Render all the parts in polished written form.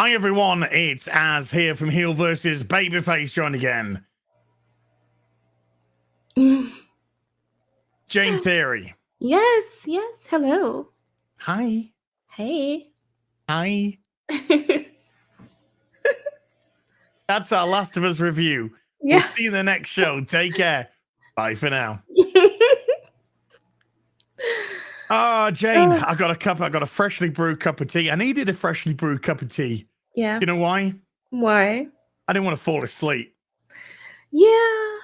Hi everyone, it's Az here from Heel versus Babyface joined again. Jane Theory. Yes, hello. Hi. Hey. Hi. That's our Last of Us review. Yeah. We'll see you in the next show. Take care. Bye for now. Jane, I got a freshly brewed cup of tea. I needed a freshly brewed cup of tea. Yeah. You know why? Why? I didn't want to fall asleep. Yeah.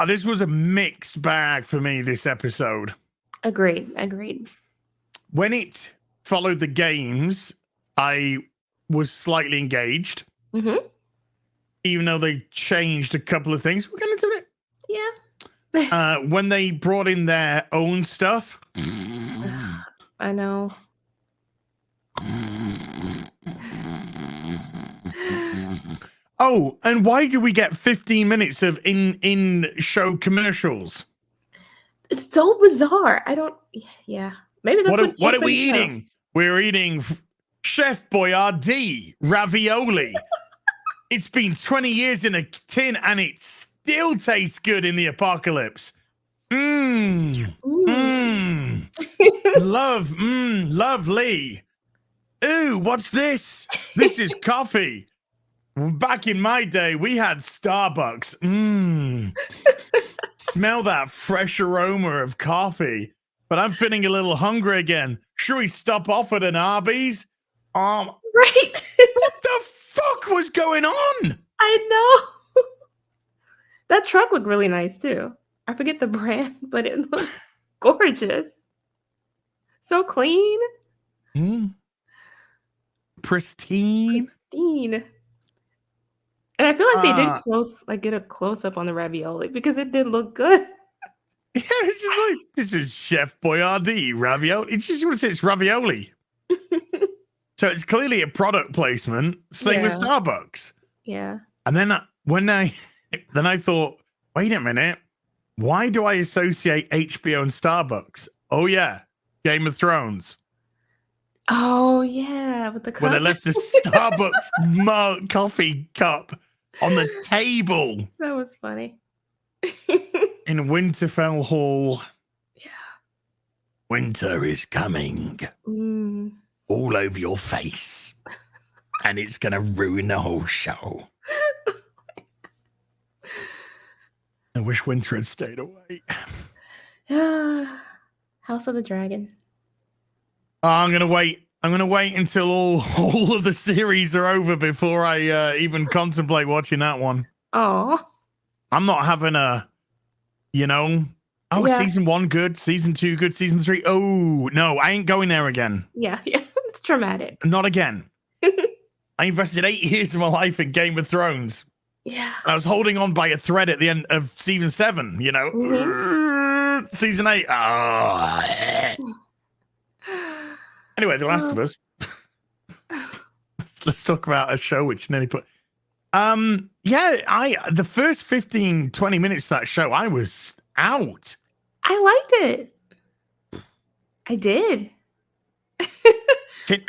This was a mixed bag for me, this episode. Agreed. When it followed the games, I was slightly engaged. Mm-hmm. Even though they changed a couple of things. We're going to do it. Yeah. When they brought in their own stuff. I know. Oh, and why do we get 15 minutes of in-show commercials? It's so bizarre. Yeah. Maybe that's what are we eating? We're eating Chef Boyardee ravioli. It's been 20 years in a tin and it still tastes good in the apocalypse. Lovely. Ooh, what's this? This is coffee. Back in my day, we had Starbucks. Smell that fresh aroma of coffee. But I'm feeling a little hungry again. Should we stop off at an Arby's? Right. What the fuck was going on? I know. That truck looked really nice too. I forget the brand, but it looked gorgeous. So clean. Pristine. And I feel like they did get a close up on the ravioli because it did look good. Yeah, it's just like, this is Chef Boyardee ravioli. It's just what it says, it's ravioli. So it's clearly a product placement, same as Starbucks. Yeah. And then I thought, wait a minute, why do I associate HBO and Starbucks? Oh yeah, Game of Thrones. Oh yeah, with the cup. When they left the Starbucks coffee cup on the table. That was funny. In Winterfell Hall. Yeah. Winter is coming. All over your face. And it's going to ruin the whole show. I wish winter had stayed away. House of the Dragon. I'm going to wait. I'm going to wait until all of the series are over before I even contemplate watching that one. Oh. I'm not having season 1 good, season 2 good, season 3. Oh, no, I ain't going there again. Yeah. It's traumatic. Not again. I invested 8 years of my life in Game of Thrones. Yeah. I was holding on by a thread at the end of season 7, Season 8. Anyway, The Last of Us. Let's talk about a show which nearly put... the first 15, 20 minutes of that show, I was out. I liked it. I did. Can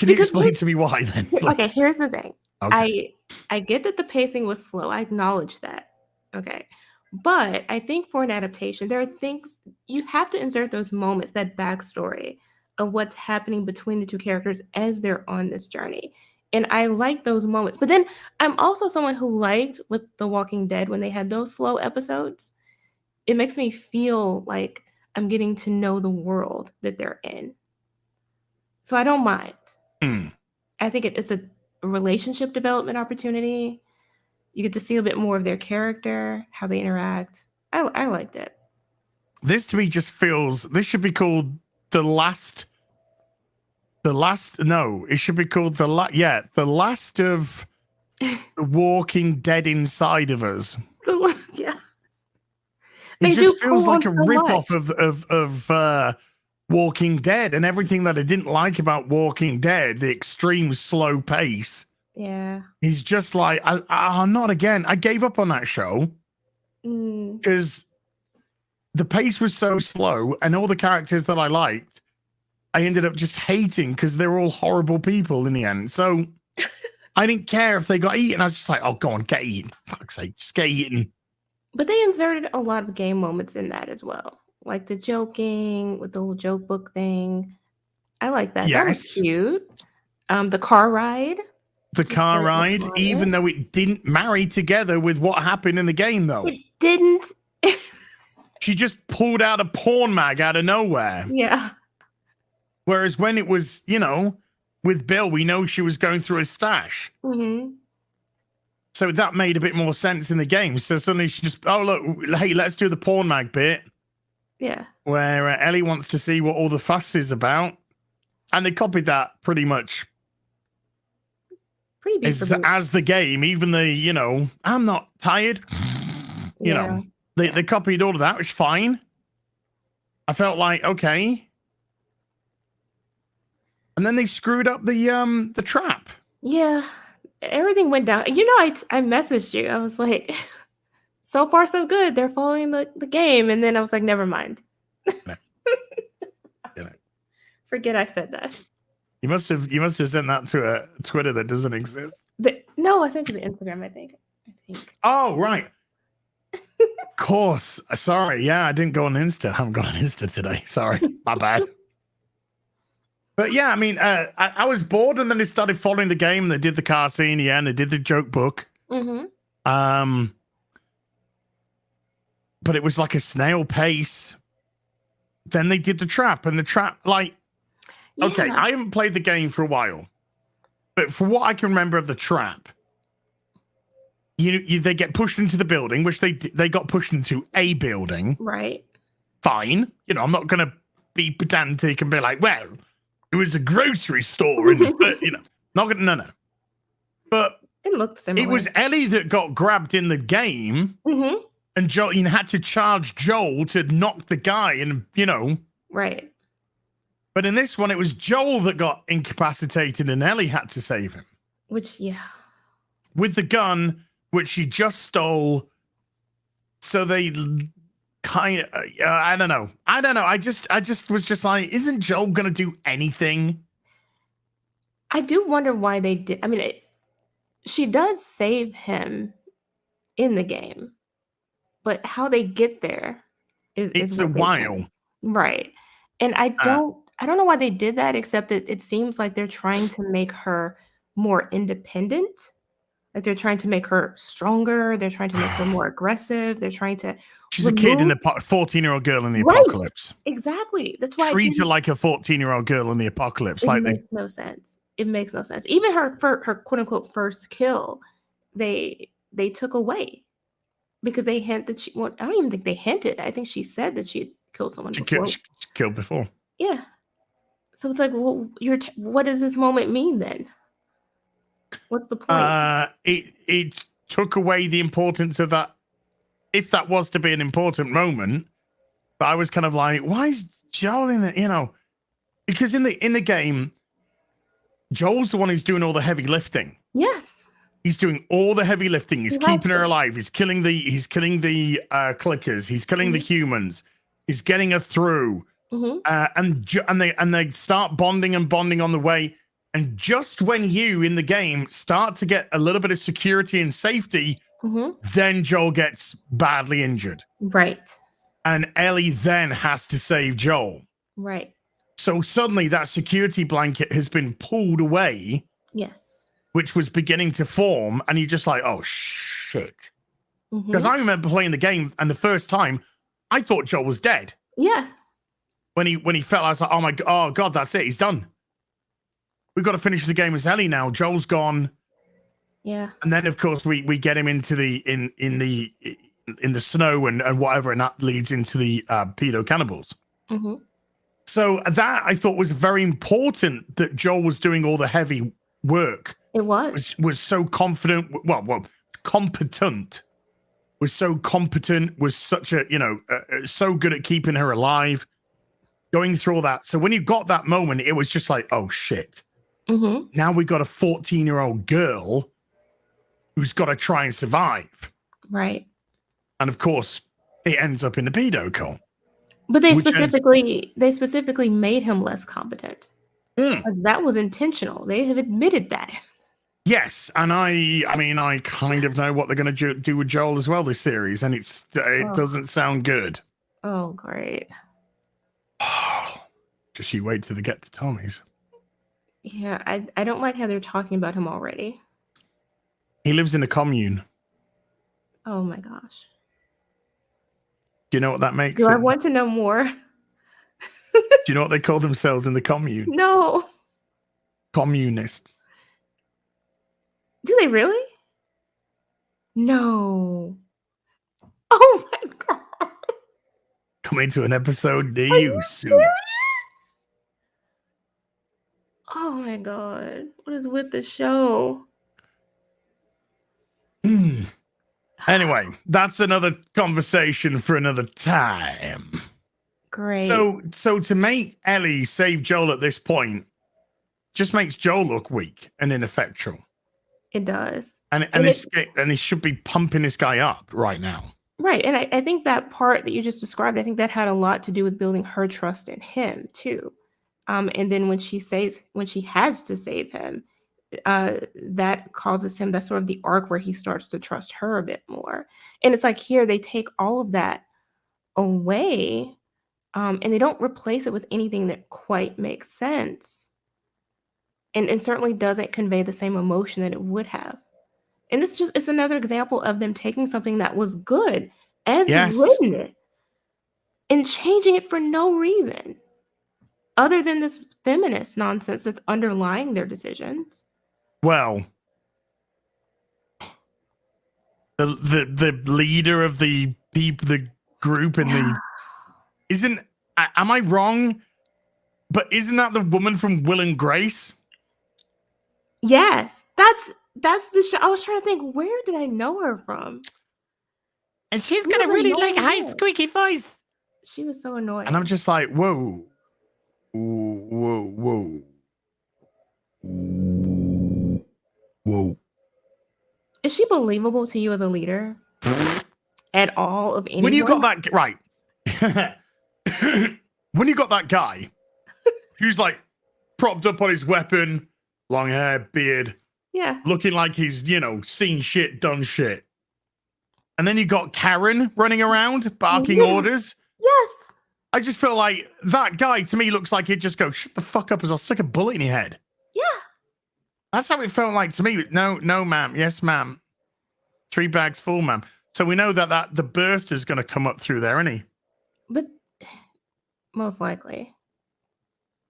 you explain to me why then? Please? Okay, here's the thing. Okay. I get that the pacing was slow. I acknowledge that. Okay. But I think for an adaptation, there are things you have to insert those moments, that backstory of what's happening between the two characters as they're on this journey. And I like those moments. But then I'm also someone who liked with The Walking Dead when they had those slow episodes. It makes me feel like I'm getting to know the world that they're in. So I don't mind. I think it's a relationship development opportunity. You get to see a bit more of their character, how they interact. I liked it. This to me just feels, this should be called it should be called The Last of The Walking Dead Inside of Us. Yeah. It just feels like a rip-off of Walking Dead, and everything that I didn't like about Walking Dead, the extreme slow pace. Yeah. He's just like, not again. I gave up on that show because the pace was so slow and all the characters that I liked I ended up just hating because they're all horrible people in the end. So I didn't care if they got eaten. I was just like, oh, go on, get eaten. For fuck's sake, just get eaten. But they inserted a lot of game moments in that as well. Like the joking with the whole joke book thing. I like that. That was Yes. cute. The car ride. The car ride, even though it didn't marry together with what happened in the game, though. It didn't. She just pulled out a porn mag out of nowhere. Yeah. Whereas when it was, you know, with Bill, we know she was going through a stash. Mm-hmm. So that made a bit more sense in the game. So suddenly she just, oh, look, hey, let's do the porn mag bit. Yeah. Where Ellie wants to see what all the fuss is about. And they copied that pretty much as the game, even the, you know, I'm not tired. You know, they copied all of that, which is fine. I felt like, okay. And then they screwed up the trap. Yeah. Everything went down. You know, I messaged you. I was like, so far so good. They're following the game. And then I was like, never mind. Forget I said that. You must have sent that to a Twitter that doesn't exist. No, I sent to the Instagram, I think. Oh, right. Of course. Sorry. Yeah, I didn't go on Insta. I haven't gone on Insta today. Sorry. My bad. But yeah, I mean, I was bored, and then they started following the game. They did the car scene, yeah, and they did the joke book. Mm-hmm. But it was like a snail pace. Then they did the trap, and the trap, like, okay, I haven't played the game for a while, but for what I can remember of the trap, they get pushed into the building, which they got pushed into a building. Right. Fine. You know, I'm not going to be pedantic and be like, well, it was a grocery store. And, you know, not going to, no. But it looked similar. It was Ellie that got grabbed in the game. Mm-hmm. And Joel, you had to charge Joel to knock the guy and, you know. Right. But in this one, it was Joel that got incapacitated and Ellie had to save him. Which, yeah. With the gun, which she just stole. So they kind of, I don't know. I just was just like, isn't Joel going to do anything? I do wonder why they did. I mean, she does save him in the game. But how they get there is a while. Right. And I don't know why they did that, except that it seems like they're trying to make her more independent. Like they're trying to make her stronger. They're trying to make her more aggressive. They're trying to. She's a kid in the 14-year-old girl in the apocalypse. Exactly. That's why treat her like a 14-year-old girl in the apocalypse. It makes no sense. It makes no sense. Even her quote unquote first kill, they took away. Because they hint that she, well, I don't even think they hinted. I think she said that she had killed someone before. She killed before. Yeah. So it's like, well, what does this moment mean then? What's the point? It took away the importance of that, if that was to be an important moment. But I was kind of like, why is Joel in it? You know, because in the game, Joel's the one who's doing all the heavy lifting. Yes. He's doing all the heavy lifting. He's keeping her alive. He's killing the clickers. He's killing the humans. He's getting her through. And they start bonding on the way. And just when you in the game start to get a little bit of security and safety, then Joel gets badly injured. Right. And Ellie then has to save Joel. Right. So suddenly that security blanket has been pulled away. Yes. Which was beginning to form, and you're just like, oh, shit. Because I remember playing the game, and the first time, I thought Joel was dead. Yeah. When he fell, I was like, oh, God, that's it. He's done. We've got to finish the game as Ellie now. Joel's gone. Yeah. And then, of course, we get him into in the snow and whatever, and that leads into the pedo cannibals. So that, I thought, was very important that Joel was doing all the heavy work. It was so confident. Well, competent. Was so competent. Was such a, so good at keeping her alive. Going through all that. So when you got that moment, it was just like, oh shit. Now we got a 14-year-old girl who's got to try and survive. Right. And of course, it ends up in the pedo cult. But they which ends. specifically made him less competent. Mm. Like, that was intentional. They have admitted that. Yes, and I mean, I kind of know what they're going to do with Joel as well this series, and it Oh. doesn't sound good. Oh, great. Just you wait till they get to Tommy's. Yeah, I don't like how they're talking about him already. He lives in a commune. Oh my gosh. Do you know what that makes Do I him? want to know more? Do you know what they call themselves in the commune? No. Communists. Do they really? No. Oh my god. Coming to an episode near Are you you soon. serious? Oh my god. What is with the show? Anyway, that's another conversation for another time. Great. So to make Ellie save Joel at this point just makes Joel look weak and ineffectual. It does. And he should be pumping this guy up right now. Right. And I think that part that you just described, I think that had a lot to do with building her trust in him too. And then when she has to save him, that causes him, that's sort of the arc where he starts to trust her a bit more. And it's like here they take all of that away, and they don't replace it with anything that quite makes sense. And certainly doesn't convey the same emotion that it would have. And it's another example of them taking something that was good as written and changing it for no reason other than this feminist nonsense that's underlying their decisions. Well, the leader of the group in the am I wrong? But isn't that the woman from Will and Grace? Yes, that's the show. I was trying to think, where did I know her from? And she's got a really like high squeaky voice. She was so annoying. And I'm just like, whoa. Whoa. Is she believable to you as a leader? At all of anyone? When you got that right. When you got that guy who's like propped up on his weapon, long hair, beard, looking like he's, seen shit, done shit. And then you got Karen running around barking orders. Yes. I just feel like that guy to me looks like he'd just go, shut the fuck up as I'll stick a bullet in your head. Yeah. That's how it felt like to me. No, ma'am. Yes, ma'am. 3 bags full, ma'am. So we know that the burst is going to come up through there, isn't he? But most likely.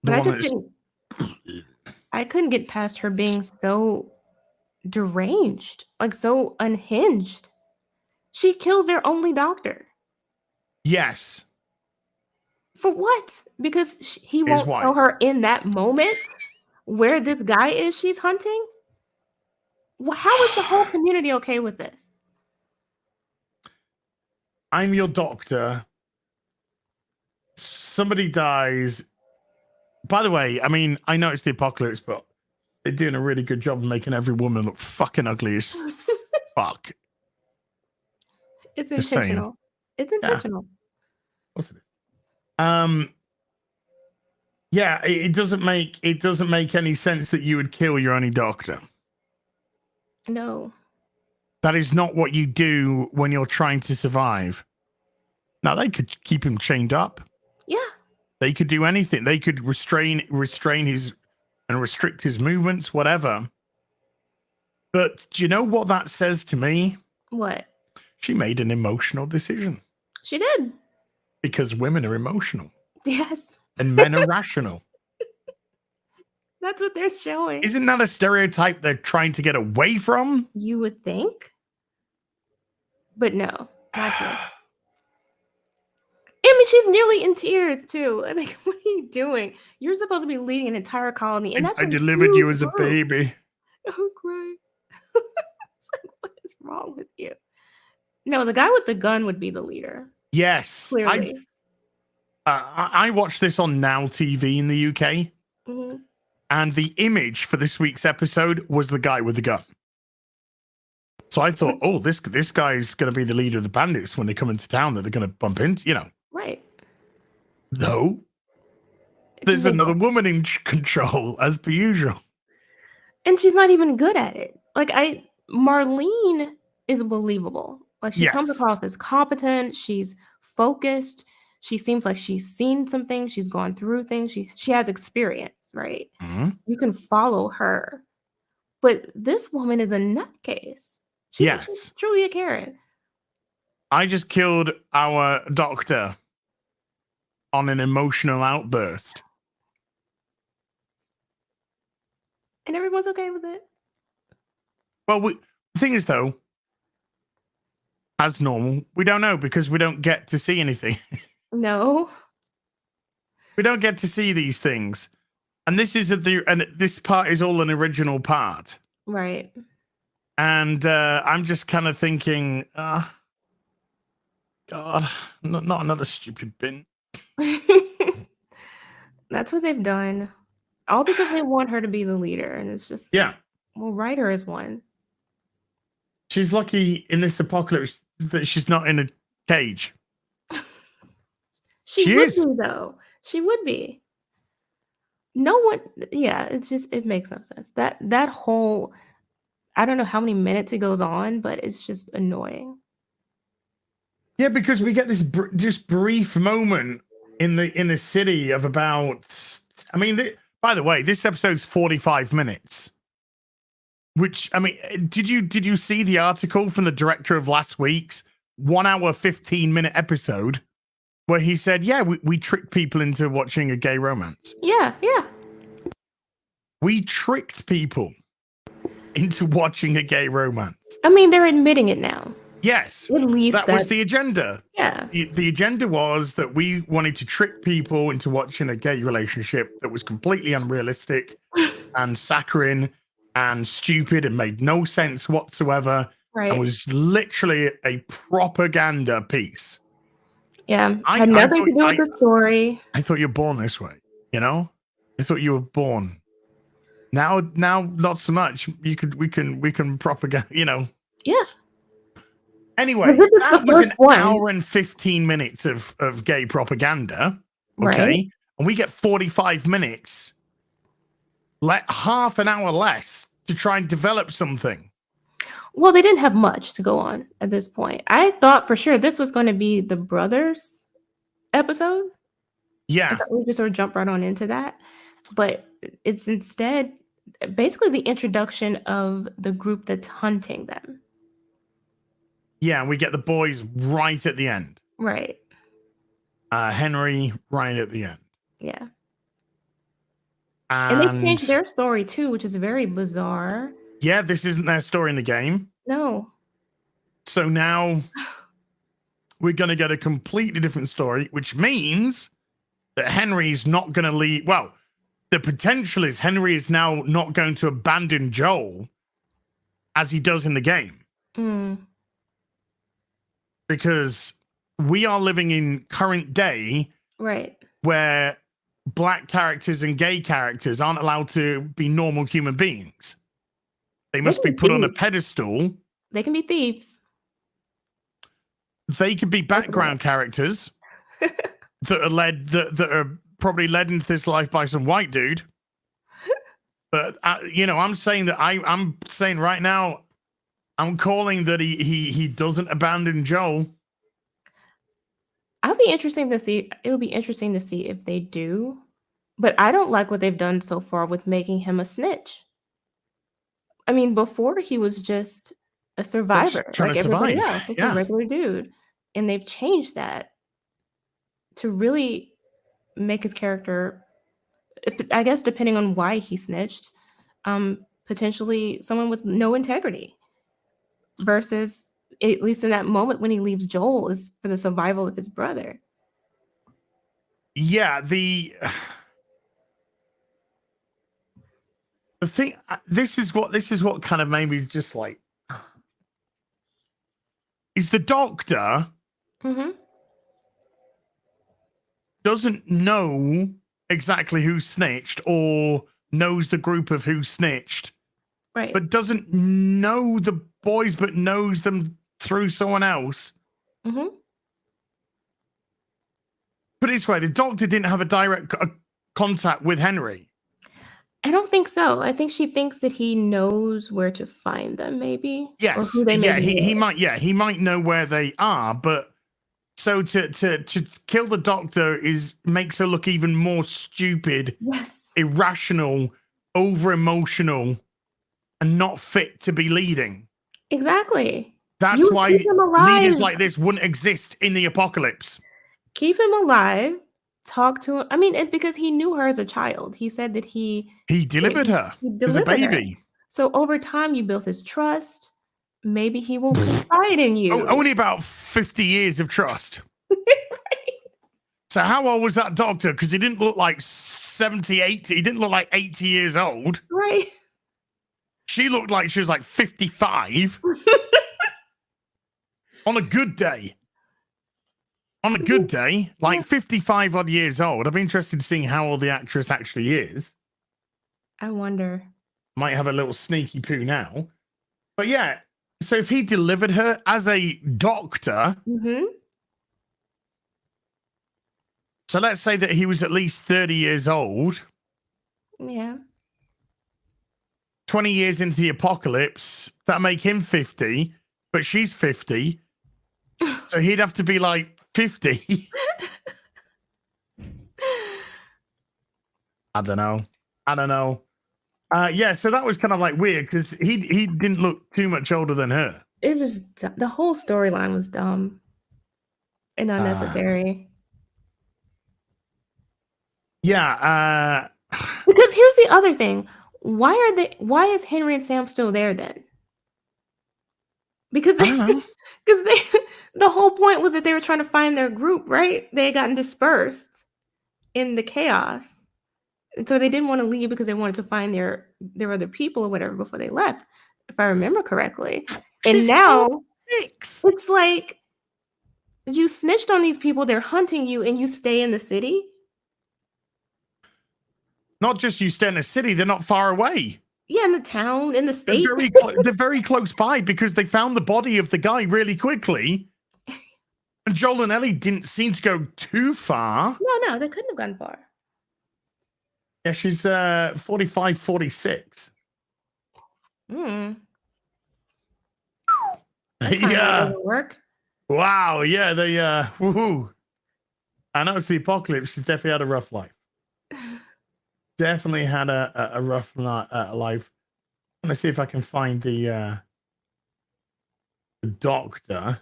But I couldn't get past her being so deranged, like so unhinged. She kills their only doctor. Yes. For what? Because he won't tell her in that moment where this guy is she's hunting? Well, how is the whole community okay with this? I'm your doctor. Somebody dies. By the way, I mean, I know it's the apocalypse, but they're doing a really good job of making every woman look fucking ugly as fuck. It's intentional. It's intentional. Of course it is. Yeah, it doesn't make any sense that you would kill your only doctor. No. That is not what you do when you're trying to survive. Now, they could keep him chained up. Yeah. They could do anything. They could restrain his and restrict his movements, whatever. But do you know what that says to me? What? She made an emotional decision. She did. Because women are emotional. Yes. And men are rational. That's what they're showing. Isn't that a stereotype they're trying to get away from? You would think. But no, not here. I mean, she's nearly in tears too. Like, what are you doing? You're supposed to be leading an entire colony, and I delivered you as a baby. Oh, great. Like, what is wrong with you? No, the guy with the gun would be the leader. Yes. Clearly. I watched this on Now TV in the UK. Mm-hmm. And the image for this week's episode was the guy with the gun. So I thought, oh, this guy's going to be the leader of the bandits when they come into town that they're going to bump into, Right. No. There's another woman in control, as per usual. And she's not even good at it. Like, Marlene is believable. Like, she comes across as competent. She's focused. She seems like she's seen some things. She's gone through things. She has experience, right? Mm-hmm. You can follow her. But this woman is a nutcase. She's truly a Karen. I just killed our doctor on an emotional outburst. And everyone's okay with it. Well, the thing is, though, as normal, we don't know because we don't get to see anything. No. We don't get to see these things. And this part is all an original part. Right. And I'm just kind of thinking, God, not another stupid bin. That's what they've done. All because they want her to be the leader. And it's just, well, write her as one. She's lucky in this apocalypse that she's not in a cage. She would be, though. She would be. No one, it makes no sense. That whole, I don't know how many minutes it goes on, but it's just annoying. Yeah, because we get this just brief moment in the city of about, I mean, by the way, this episode's 45 minutes. Which, I mean, did you see the article from the director of last week's 1 hour 15-minute episode where he said, yeah, we tricked people into watching a gay romance? Yeah. We tricked people into watching a gay romance. I mean, they're admitting it now. Yes. At least that was the agenda. Yeah. The agenda was that we wanted to trick people into watching a gay relationship that was completely unrealistic and saccharine and stupid and made no sense whatsoever. Right. And was literally a propaganda piece. Yeah. Had nothing to do with the story. I thought you were born this way, you know? I thought you were born. Now not so much. We can propaganda, you know. Yeah. Anyway, that was an hour and 15 minutes of gay propaganda. Okay. Right. And we get 45 minutes, half an hour less to try and develop something. Well, they didn't have much to go on at this point. I thought for sure this was going to be the brothers episode. Yeah. We just sort of jump right on into that. But it's instead basically the introduction of the group that's hunting them. Yeah, and we get the boys right at the end. Right. Henry right at the end. Yeah. And they changed their story too, which is very bizarre. Yeah, this isn't their story in the game. No. So now we're going to get a completely different story, which means that Henry's not going to leave. Well, the potential is Henry is now not going to abandon Joel as he does in the game. Because we are living in current day, right, where black characters and gay characters aren't allowed to be normal human beings. They must be put on a pedestal. They can be thieves. They could be background characters that are probably led into this life by some white dude. But I'm saying that I'm saying right now, I'm calling that he doesn't abandon Joel. It'll be interesting to see if they do. But I don't like what they've done so far with making him a snitch. I mean, before he was just a survivor, like everybody else, like a regular dude. And they've changed that to really make his character, I guess, depending on why he snitched, potentially someone with no integrity. Versus, at least in that moment when he leaves Joel, is for the survival of his brother. Yeah, the thing, this is what kind of made me just like, is the doctor doesn't know exactly who snitched or knows the group of who snitched, right? But doesn't know the boys, but knows them through someone else. put it this way, the doctor didn't have a direct contact with Henry. I don't think so. I think she thinks that he knows where to find them, maybe. Or Yes, who they may yeah, be he with. might, yeah, he might know where they are, but so to kill the doctor makes her look even more stupid, Yes. irrational, over emotional, and not fit to be leading. Exactly. That's You why keep him leaders alive. like this wouldn't exist in the apocalypse. Keep him alive. Talk to him. I mean, it's because he knew her as a child. He said that he delivered her as a delivered her. baby. So over time, you built his trust. Maybe he will confide in you. Only about 50 years of trust. So how old was that doctor? Because he didn't look like 70, 80. He didn't look like 80 years old. Right. She looked like she was like 55. On a good day. On a good day, like 55 odd years old. I'd be interested in seeing how old the actress actually is. I wonder. Might have a little sneaky poo now. But yeah, so if he delivered her as a doctor, so let's say that he was at least 30 years old. Yeah. 20 years into the apocalypse, that'd make him 50, but she's 50. So he'd have to be like 50. I don't know. Yeah, so that was kind of like weird because he didn't look too much older than her. It was the whole storyline was dumb and unnecessary. Yeah. Because here's the other thing. Why is Henry and Sam still there then? Because the whole point was that they were trying to find their group, right? They had gotten dispersed in the chaos. And so they didn't want to leave because they wanted to find their other people or whatever before they left, if I remember correctly. And now it's like you snitched on these people, they're hunting you, and you stay in the city. Not just you stay in the city, they're not far away. Yeah, in the town, in the state. They're very close by because they found the body of the guy really quickly. And Joel and Ellie didn't seem to go too far. No, they couldn't have gone far. Yeah, she's 45, 46. Yeah. Work. Wow, yeah, they woohoo. I know it's the apocalypse. She's definitely had a rough life. Definitely had a rough life. I'm gonna see if I can find the doctor.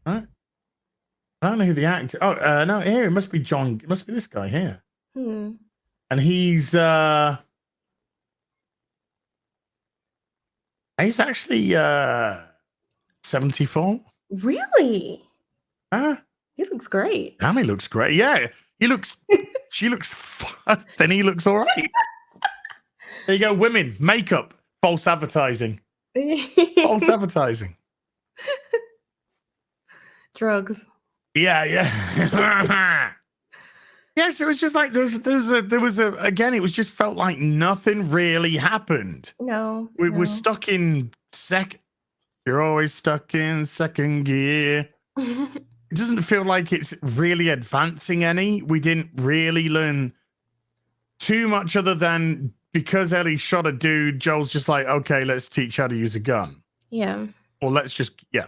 Huh? I don't know who the actor. Oh, no, here it must be John. It must be this guy here. And he's actually 74. Really? Huh? He looks great. Tammy looks great. Yeah, he looks. She looks fun. Then he looks all right. There you go, women makeup, false advertising, false advertising, drugs. Yeah. Yes, it was just like there was a again. It was just felt like nothing really happened. No, we were stuck in You're always stuck in second gear. It doesn't feel like it's really advancing any. We didn't really learn too much other than because Ellie shot a dude, Joel's just like, okay, let's teach how to use a gun. Yeah. Or let's just, yeah.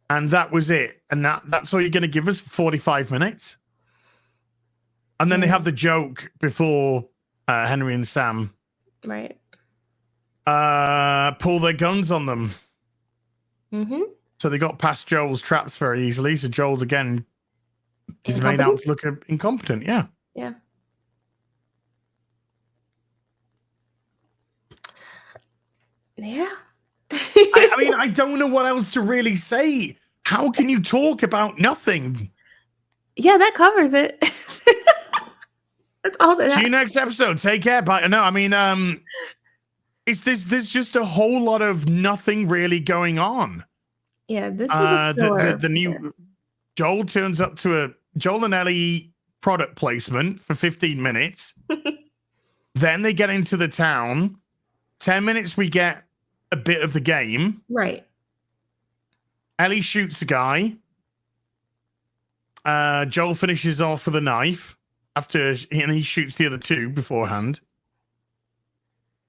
And that was it. And that's all you're going to give us for 45 minutes? And then they have the joke before Henry and Sam. Right. Pull their guns on them. Mm-hmm. So they got past Joel's traps very easily. So Joel's again is made out to look incompetent. Yeah. Yeah. Yeah. I mean, I don't know what else to really say. How can you talk about nothing? Yeah, that covers it. That's all that. See you next episode. Take care. Bye. No, I mean, there's just a whole lot of nothing really going on. Yeah, this was the new Joel turns up to a Joel and Ellie product placement for 15 minutes. Then they get into the town. 10 minutes we get a bit of the game. Right. Ellie shoots a guy. Joel finishes off with a knife and he shoots the other two beforehand.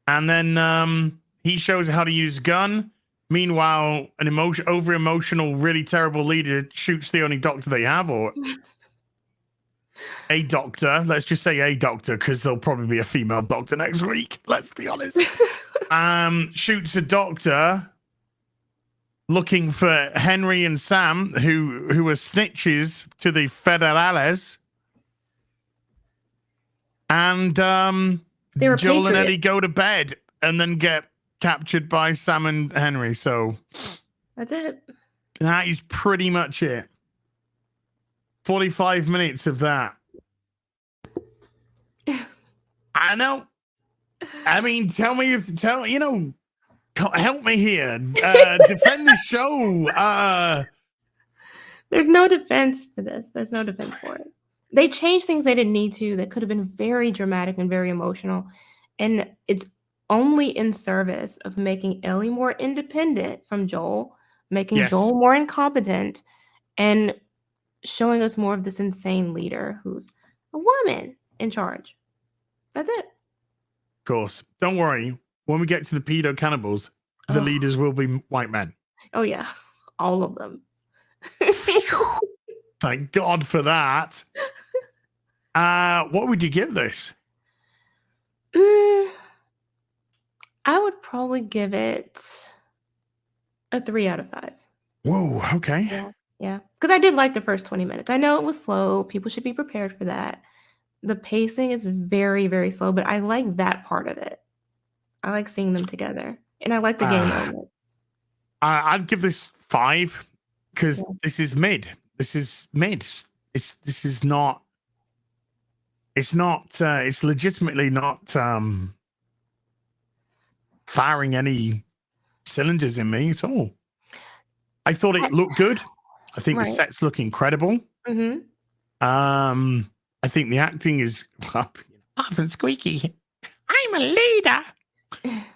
And then he shows how to use a gun. Meanwhile, an over-emotional, really terrible leader shoots the only doctor they have, or a doctor. Let's just say a doctor, because there'll probably be a female doctor next week. Let's be honest. Shoots a doctor looking for Henry and Sam, who are snitches to the federales. And Joel and Eddie go to bed and then get captured by Sam and Henry. So that's it. That is pretty much it. 45 minutes of that. I know. I mean, help me here. Defend the show. There's no defense for this. There's no defense for it. They changed things they didn't need to. That could have been very dramatic and very emotional. And it's only in service of making Ellie more independent from Joel, making Joel more incompetent, and showing us more of this insane leader who's a woman in charge. That's it. Of course. Don't worry. When we get to the pedo cannibals, the leaders will be white men. Oh, yeah. All of them. Thank God for that. What would you give this? I would probably give it a 3 out of 5. Whoa, okay. Yeah. Because I did like the first 20 minutes. I know it was slow. People should be prepared for that. The pacing is very, very slow, but I like that part of it. I like seeing them together. And I like the game moments. I'd give this 5 because this is mid. This is mid. It's legitimately not firing any cylinders in me at all. I thought it looked good. I think the sets look incredible. Mm-hmm. I think the acting is apart from Squeaky. I'm a leader.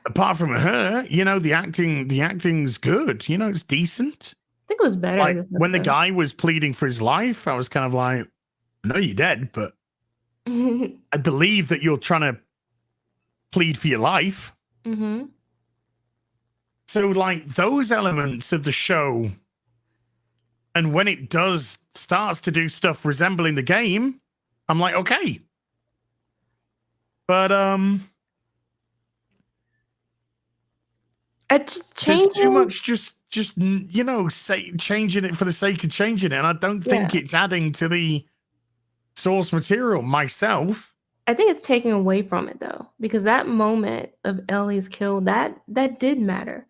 Apart from her, the acting's good. It's decent. I think it was better. Like when the guy was pleading for his life, I was kind of like, I know you're dead, but I believe that you're trying to plead for your life. Mm-hmm. So, like, those elements of the show, and when it starts to do stuff resembling the game, I'm like, okay. But it just changing too much just changing it for the sake of changing it, and I don't think it's adding to the source material myself. I think it's taking away from it though, because that moment of Ellie's kill, that did matter.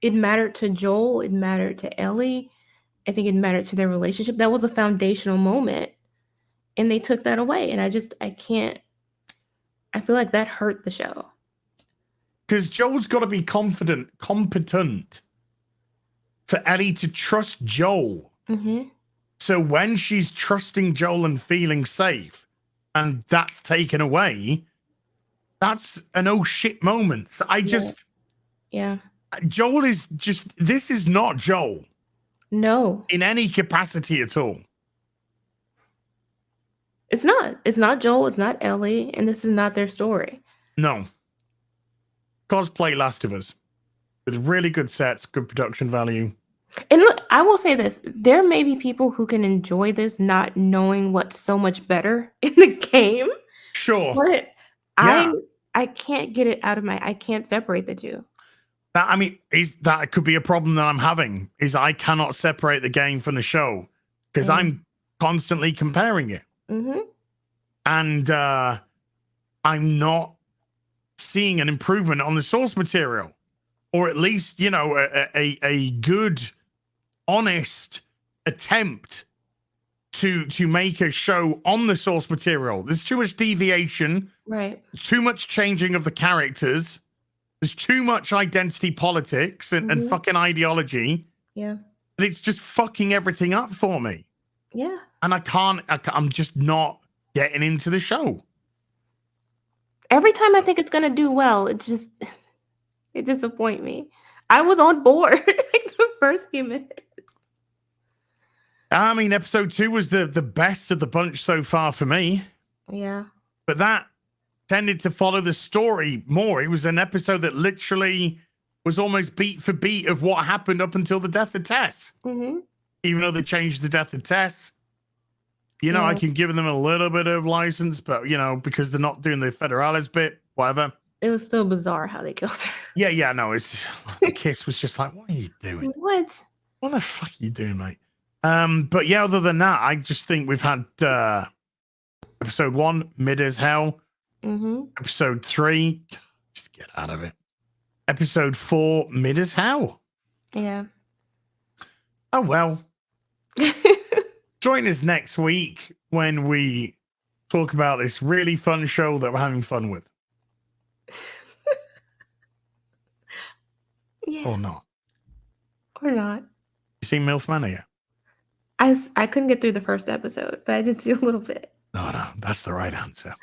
It mattered to Joel, it mattered to Ellie. I think it mattered to their relationship. That was a foundational moment. And they took that away. And I feel like that hurt the show. Because Joel's got to be competent for Ellie to trust Joel. Mm-hmm. So when she's trusting Joel and feeling safe, and that's taken away, that's an oh shit moment. So Joel is this is not Joel. No. In any capacity at all. It's not. It's not Joel. It's not Ellie. And this is not their story. No. Cosplay Last of Us. With really good sets, good production value. And look, I will say this. There may be people who can enjoy this not knowing what's so much better in the game. Sure. But I can't get it out of I can't separate the two. That could be a problem that I'm having, is I cannot separate the game from the show because I'm constantly comparing it. Mm-hmm. And I'm not seeing an improvement on the source material, or at least, a good, honest attempt to make a show on the source material. There's too much deviation, right? Too much changing of the characters. There's too much identity politics and fucking ideology. Yeah. And it's just fucking everything up for me. Yeah. And I'm just not getting into the show. Every time I think it's going to do well, it disappoints me. I was on board like the first few minutes. I mean, episode 2 was the best of the bunch so far for me. Yeah. But that tended to follow the story more. It was an episode that literally was almost beat for beat of what happened up until the death of Tess. Mm-hmm. Even though they changed the death of Tess, you know, I can give them a little bit of license, but, you know, because they're not doing the Federalis bit, whatever. It was still bizarre how they killed her. Yeah, no, it's the kiss was just like, what are you doing? What? What the fuck are you doing, mate? But yeah, other than that, I just think we've had episode 1, mid as hell. Mm-hmm. Episode 3, just get out of it. Episode 4, mid as hell. Yeah. Oh well. Join us next week when we talk about this really fun show that we're having fun with. Yeah. Or not. Or not. You seen MILF Manor yet? I couldn't get through the first episode, but I did see a little bit. No, that's the right answer.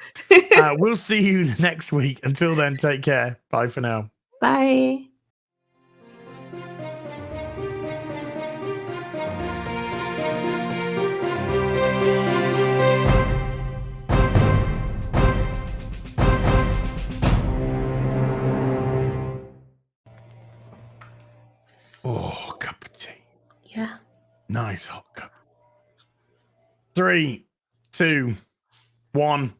We'll see you next week. Until then, take care. Bye for now. Bye. Oh, cup of tea. Yeah. Nice hot cup. 3, 2, 1.